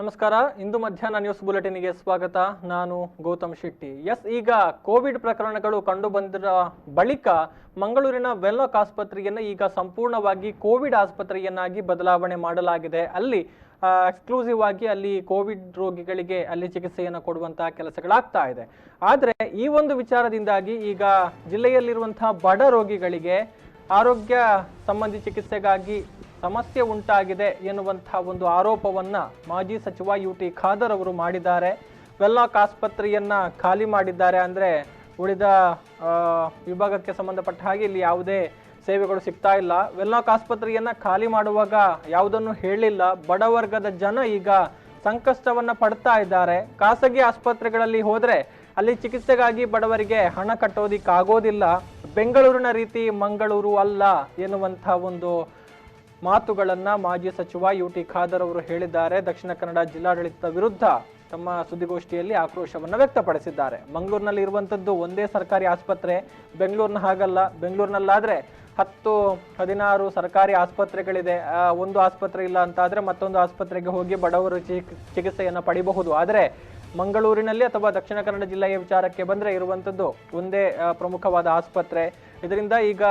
ನಮಸ್ಕಾರ. ಇಂದು ಮಧ್ಯಾಹ್ನ ನ್ಯೂಸ್ ಬುಲೆಟಿನ್ಗೆ ಸ್ವಾಗತ. ನಾನು ಗೌತಮ್ ಶೆಟ್ಟಿ. ಈಗ ಕೋವಿಡ್ ಪ್ರಕರಣಗಳು ಕಂಡು ಬಂದಿರ ಬಳಿಕ ಮಂಗಳೂರಿನ ವೆನ್ಲಾಕ್ ಆಸ್ಪತ್ರೆಯನ್ನು ಈಗ ಸಂಪೂರ್ಣವಾಗಿ ಕೋವಿಡ್ ಆಸ್ಪತ್ರೆಯನ್ನಾಗಿ ಬದಲಾವಣೆ ಮಾಡಲಾಗಿದೆ. ಅಲ್ಲಿ ಎಕ್ಸ್ಕ್ಲೂಸಿವ್ ಆಗಿ ಅಲ್ಲಿ ಕೋವಿಡ್ ರೋಗಿಗಳಿಗೆ ಅಲ್ಲಿ ಚಿಕಿತ್ಸೆಯನ್ನು ಕೊಡುವಂತಹ ಕೆಲಸಗಳಾಗ್ತಾ ಇದೆ. ಆದರೆ ಈ ಒಂದು ವಿಚಾರದಿಂದಾಗಿ ಈಗ ಜಿಲ್ಲೆಯಲ್ಲಿರುವಂತಹ ಬಡ ರೋಗಿಗಳಿಗೆ ಆರೋಗ್ಯ ಸಂಬಂಧಿ ಚಿಕಿತ್ಸೆಗಾಗಿ ಸಮಸ್ಯೆ ಉಂಟಾಗಿದೆ ಎನ್ನುವಂತಹ ಒಂದು ಆರೋಪವನ್ನ ಮಾಜಿ ಸಚಿವ ಯುಟಿ ಖಾದರ್ ಅವರು ಮಾಡಿದ್ದಾರೆ. ವೆನ್ಲಾಕ್ ಆಸ್ಪತ್ರೆಯನ್ನ ಖಾಲಿ ಮಾಡಿದ್ದಾರೆ. ಅಂದ್ರೆ ಉಳಿದ ವಿಭಾಗಕ್ಕೆ ಸಂಬಂಧಪಟ್ಟ ಹಾಗೆ ಇಲ್ಲಿ ಯಾವುದೇ ಸೇವೆಗಳು ಸಿಗ್ತಾ ಇಲ್ಲ. ವೆನ್ಲಾಕ್ ಆಸ್ಪತ್ರೆಯನ್ನ ಖಾಲಿ ಮಾಡುವಾಗ ಯಾವುದನ್ನು ಹೇಳಿಲ್ಲ. ಬಡವರ್ಗದ ಜನ ಈಗ ಸಂಕಷ್ಟವನ್ನ ಪಡ್ತಾ ಇದ್ದಾರೆ. ಖಾಸಗಿ ಆಸ್ಪತ್ರೆಗಳಲ್ಲಿ ಹೋದ್ರೆ ಅಲ್ಲಿ ಚಿಕಿತ್ಸೆಗಾಗಿ ಬಡವರಿಗೆ ಹಣ ಕಟ್ಟೋದಿಕ್ಕಾಗೋದಿಲ್ಲ. ಬೆಂಗಳೂರಿನ ರೀತಿ ಮಂಗಳೂರು ಅಲ್ಲ ಎನ್ನುವಂತಹ ಒಂದು ಮಾತುಗಳನ್ನ ಮಾಜಿ ಸಚಿವ ಯುಟಿ ಖಾದರ್ ಅವರು ಹೇಳಿದ್ದಾರೆ. ದಕ್ಷಿಣ ಕನ್ನಡ ಜಿಲ್ಲಾಡಳಿತದ ವಿರುದ್ಧ ತಮ್ಮ ಸುದ್ದಿಗೋಷ್ಠಿಯಲ್ಲಿ ಆಕ್ರೋಶವನ್ನು ವ್ಯಕ್ತಪಡಿಸಿದ್ದಾರೆ. ಮಂಗಳೂರಿನಲ್ಲಿ ಇರುವಂತದ್ದು ಒಂದೇ ಸರ್ಕಾರಿ ಆಸ್ಪತ್ರೆ, ಬೆಂಗಳೂರಿನ ಹಾಗಲ್ಲ. ಬೆಂಗಳೂರಿನಲ್ಲಾದ್ರೆ 10-16 ಸರ್ಕಾರಿ ಆಸ್ಪತ್ರೆಗಳಿದೆ. ಒಂದು ಆಸ್ಪತ್ರೆ ಇಲ್ಲ ಅಂತಾದ್ರೆ ಮತ್ತೊಂದು ಆಸ್ಪತ್ರೆಗೆ ಹೋಗಿ ಬಡವರು ಚಿಕಿತ್ಸೆಯನ್ನು ಪಡಿಬಹುದು. ಆದರೆ ಮಂಗಳೂರಿನಲ್ಲಿ ಅಥವಾ ದಕ್ಷಿಣ ಕನ್ನಡ ಜಿಲ್ಲೆಯ ವಿಚಾರಕ್ಕೆ ಬಂದ್ರೆ ಇರುವಂತದ್ದು ಒಂದೇ ಪ್ರಮುಖವಾದ ಆಸ್ಪತ್ರೆ. ಇದರಿಂದ ಈಗ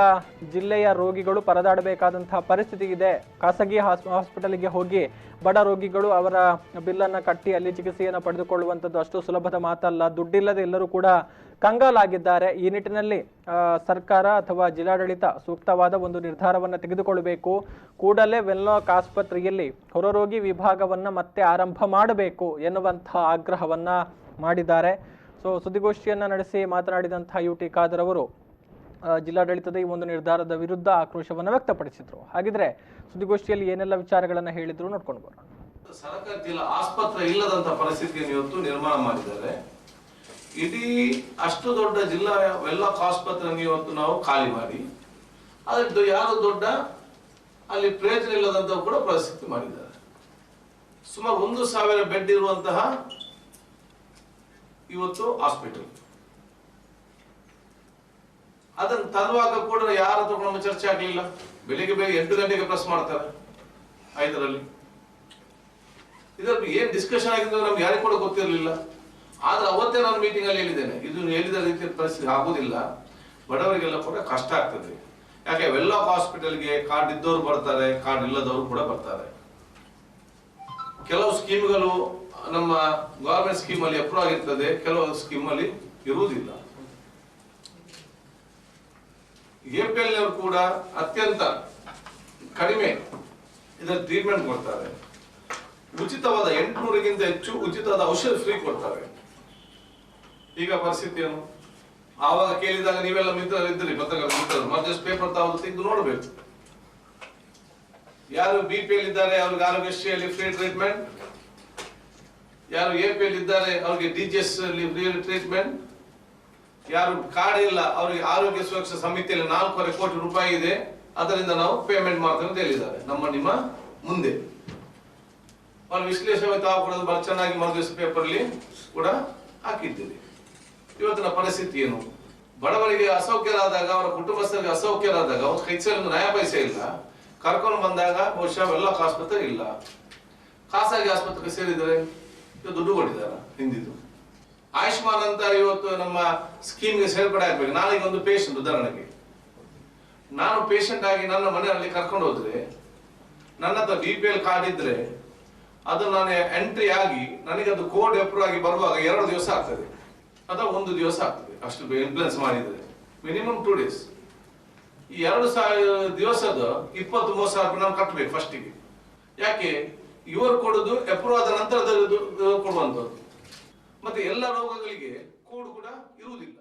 ಜಿಲ್ಲೆಯ ರೋಗಿಗಳು ಪರದಾಡಬೇಕಾದಂತಹ ಪರಿಸ್ಥಿತಿ ಇದೆ. ಖಾಸಗಿ ಹಾಸ್ಪಿಟಲ್ಗೆ ಹೋಗಿ ಬಡ ರೋಗಿಗಳು ಅವರ ಬಿಲ್ಲನ್ನು ಕಟ್ಟಿ ಅಲ್ಲಿ ಚಿಕಿತ್ಸೆಯನ್ನು ಪಡೆದುಕೊಳ್ಳುವಂಥದ್ದು ಅಷ್ಟು ಸುಲಭದ ಮಾತಲ್ಲ. ದುಡ್ಡಿಲ್ಲದೆ ಎಲ್ಲರೂ ಕೂಡ ಕಂಗಾಲಾಗಿದ್ದಾರೆ. ಈ ನಿಟ್ಟಿನಲ್ಲಿ ಸರ್ಕಾರ ಅಥವಾ ಜಿಲ್ಲಾಡಳಿತ ಸೂಕ್ತವಾದ ಒಂದು ನಿರ್ಧಾರವನ್ನು ತೆಗೆದುಕೊಳ್ಳಬೇಕು. ಕೂಡಲೇ ವೆನ್ಲಾಕ್ ಆಸ್ಪತ್ರೆಯಲ್ಲಿ ಹೊರರೋಗಿ ವಿಭಾಗವನ್ನು ಮತ್ತೆ ಆರಂಭ ಮಾಡಬೇಕು ಎನ್ನುವಂತಹ ಆಗ್ರಹವನ್ನ ಮಾಡಿದ್ದಾರೆ. ಸುದ್ದಿಗೋಷ್ಠಿಯನ್ನ ನಡೆಸಿ ಮಾತನಾಡಿದಂತಹ ಯುಟಿ ಖಾದರ್ ಅವರು ಜಿಲ್ಲಾಡಳಿತದ ಈ ಒಂದು ನಿರ್ಧಾರದ ವಿರುದ್ಧ ಆಕ್ರೋಶವನ್ನು ವ್ಯಕ್ತಪಡಿಸಿದ್ರು. ಹಾಗಿದ್ರೆ ಸುದ್ದಿಗೋಷ್ಠಿಯಲ್ಲಿ ಏನೆಲ್ಲ ವಿಚಾರಗಳನ್ನ ಹೇಳಿದ್ರು ನೋಡ್ಕೊಂಡು ಬರೋಣ. ಸರ್ಕಾರಿ ಜಿಲ್ಲಾ ಆಸ್ಪತ್ರೆ ಇಲ್ಲದಂತ ಪರಿಸ್ಥಿತಿಯನ್ನು ಇವತ್ತು ನಿರ್ಮಾಣ ಮಾಡಿದ್ದಾರೆ. ಇಡೀ ಅಷ್ಟು ದೊಡ್ಡ ಜಿಲ್ಲಾ ವೆನ್ಲಾಕ್ ಆಸ್ಪತ್ರೆಯನ್ನು ಇವತ್ತು ನಾವು ಖಾಲಿ ಮಾಡಿ ಅದು ಯಾರು ದೊಡ್ಡ ಅಲ್ಲಿ ಪ್ರಯೋಜನ ಇಲ್ಲದಂತ ಕೂಡ ಪರಿಸ್ಥಿತಿ ಮಾಡಿದ್ದಾರೆ. ಸುಮಾರು 1,000 ಬೆಡ್ ಇರುವಂತಹ ಇವತ್ತು ಹಾಸ್ಪಿಟಲ್ ಅದನ್ನು ತರುವಾಗ ಕೂಡ ಯಾರ ಹತ್ರ ನಮ್ಮ ಚರ್ಚೆ ಆಗಲಿಲ್ಲ. ಬೆಳಿಗ್ಗೆ 8 ಗಂಟೆಗೆ ಪ್ರೆಸ್ ಮಾಡ್ತಾರೆ 5ರಲ್ಲಿ. ಇದರಲ್ಲಿ ಏನ್ ಡಿಸ್ಕಷನ್ ಆಗಿದ್ದು ನಮ್ಗೆ ಯಾರಿಗೂ ಕೂಡ ಗೊತ್ತಿರಲಿಲ್ಲ. ಆದ್ರೆ ಅವತ್ತೇ ನಾನು ಮೀಟಿಂಗ್ ಅಲ್ಲಿ ಹೇಳಿದ್ದೇನೆ, ಇದು ಹೇಳಿದ ರೀತಿಯ ಪರಿಸ್ಥಿತಿ ಆಗುದಿಲ್ಲ, ಬಡವರಿಗೆಲ್ಲ ಕೂಡ ಕಷ್ಟ ಆಗ್ತದೆ. ಯಾಕೆ ವೆನ್ಲಾಕ್ ಹಾಸ್ಪಿಟಲ್ಗೆ ಕಾರ್ಡ್ ಇದ್ದವರು ಬರ್ತಾರೆ, ಕಾರ್ಡ್ ಇಲ್ಲದವರು ಕೂಡ ಬರ್ತಾರೆ. ಕೆಲವು ಸ್ಕೀಮ್ಗಳು ನಮ್ಮ ಗವರ್ಮೆಂಟ್ ಸ್ಕೀಮ್ ಅಲ್ಲಿ ಅಪ್ರೂವ್ ಆಗಿರ್ತದೆ, ಕೆಲವು ಸ್ಕೀಮ್ ಅಲ್ಲಿ ಇರುವುದಿಲ್ಲ. ಎಪಿಎಲ್ ನವರು ಕೂಡ ಅತ್ಯಂತ ಕಡಿಮೆ ಇದರ ಟ್ರೀಟ್ಮೆಂಟ್ ಕೊಡ್ತಾರೆ. ಉಚಿತವಾದ 800ಗಿಂತ ಹೆಚ್ಚು ಉಚಿತವಾದ ಔಷಧ ಫ್ರೀ ಕೊಡ್ತಾರೆ. ಈಗ ಪರಿಸ್ಥಿತಿ ಏನು? ಆವಾಗ ಕೇಳಿದಾಗ ನೀವೆಲ್ಲ ಮಿತ್ರರಿದ್ರಿ, ಪತ್ರಕರ್ತರು ಮತ್ತೆ ಪೇಪರ್ ತೆಗೆದು ನೋಡಬೇಕು. ಯಾರು ಬಿಪಿಎಲ್ ಇದ್ದಾರೆ ಅವ್ರಿಗೆ ಆರೋಗ್ಯಶ್ರೀಯಲ್ಲಿ ಫ್ರೀ ಟ್ರೀಟ್ಮೆಂಟ್, ಯಾರು ಎಪಿಎಲ್ ಇದ್ದಾರೆ ಅವ್ರಿಗೆ ಡಿಜಿಎಸ್ ಅಲ್ಲಿ ಫ್ರೀ ಟ್ರೀಟ್ಮೆಂಟ್, ಯಾರು ಕಾರ್ಡ್ ಇಲ್ಲ ಅವರಿಗೆ ಆರೋಗ್ಯ ಸುರಕ್ಷಾ ಸಮಿತಿಯಲ್ಲಿ 4.25 ಕೋಟಿ ರೂಪಾಯಿ ಇದೆ, ಅದರಿಂದ ನಾವು ಪೇಮೆಂಟ್ ಮಾಡ್ತೇವೆ ಅಂತ ಹೇಳಿದ್ದಾರೆ. ನಿಮ್ಮ ಮುಂದೆ ಅವ್ರ ವಿಶ್ಲೇಷಣೆ ತಾವು ಕೂಡ ಬಹಳ ಚೆನ್ನಾಗಿ ಮರುದಿವಸ ಪೇಪರ್ ಅಲ್ಲಿ ಕೂಡ ಹಾಕಿದ್ದೀರಿ. ಇವತ್ತಿನ ಪರಿಸ್ಥಿತಿ ಏನು? ಬಡವರಿಗೆ ಅಸೌಖ್ಯರಾದಾಗ, ಅವರ ಕುಟುಂಬಸ್ಥರಿಗೆ ಅಸೌಖ್ಯರಾದಾಗ ಅವ್ರ ಕೈಸಲ್ಲಿ ನಯ ಪೈಸೆ ಇಲ್ಲ, ಕರ್ಕೊಂಡು ಬಂದಾಗ ಬಹುಶಃ ವೆನ್ಲಾಕ್ ಆಸ್ಪತ್ರೆ ಇಲ್ಲ, ಖಾಸಗಿ ಆಸ್ಪತ್ರೆಗೆ ಸೇರಿದರೆ ದುಡ್ಡು ಕೊಟ್ಟಿದ್ದಾರೆ ಹಿಂದಿದ್ದು. ಆಯುಷ್ಮಾನ್ ಅಂತ ಇವತ್ತು ನಮ್ಮ ಸ್ಕೀಮ್ಗೆ ಸೇರ್ಪಡೆ ಆಗ್ಬೇಕು. ನಾನೀಗ ಒಂದು ಪೇಷಂಟ್, ಉದಾಹರಣೆಗೆ ನಾನು ಪೇಷಂಟ್ ಆಗಿ ನನ್ನ ಮನೆಯಲ್ಲಿ ಕರ್ಕೊಂಡು ಹೋದ್ರೆ ನನ್ನ ಹತ್ರ ಬಿಪಿಎಲ್ ಕಾರ್ಡ್ ಇದ್ರೆ ಅದು ನಾನು ಎಂಟ್ರಿ ಆಗಿ ನನಗೆ ಅದು ಕೋಡ್ ಅಪ್ರೂವ್ ಆಗಿ ಬರುವಾಗ 2 ದಿವಸ ಆಗ್ತದೆ ಅಥವಾ 1 ದಿವಸ ಆಗ್ತದೆ. ಅಷ್ಟು ಇನ್ಫ್ಲುಯೆನ್ಸ್ ಮಾಡಿದ್ರೆ ಮಿನಿಮಮ್ 2 ಡೇಸ್. ಈ 2 ದಿವಸದ 20-30,000 ನಾವು ಕಟ್ಟಬೇಕು ಫಸ್ಟಿಗೆ. ಯಾಕೆ? ಇವರು ಕೊಡುದು ಅಪ್ರೂವ್ ಆದ ನಂತರ ಕೊಡುವಂಥದ್ದು. ಮತ್ತೆ ಎಲ್ಲ ರೋಗಗಳಿಗೆ ಕೋಡ್ ಕೂಡ ಇರುವುದಿಲ್ಲ.